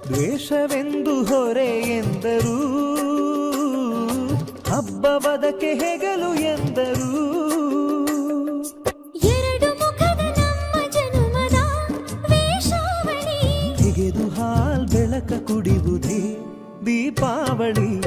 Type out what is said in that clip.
ದ್ವೇಷವೆಂದು ಹೊರೆ ಎಂದರು, ಹಬ್ಬವದಕ್ಕೆ ಹೆಗಲು ಎಂದರು. ಎರಡು ಮುಖದ ನಮ್ಮ ಜನುಮದ ವೇಷಾವಳಿ, ತೆಗೆದು ಹಾಲ್ ಬೆಳಕ ಕುಡಿಯುವುದೇ ದೀಪಾವಳಿ.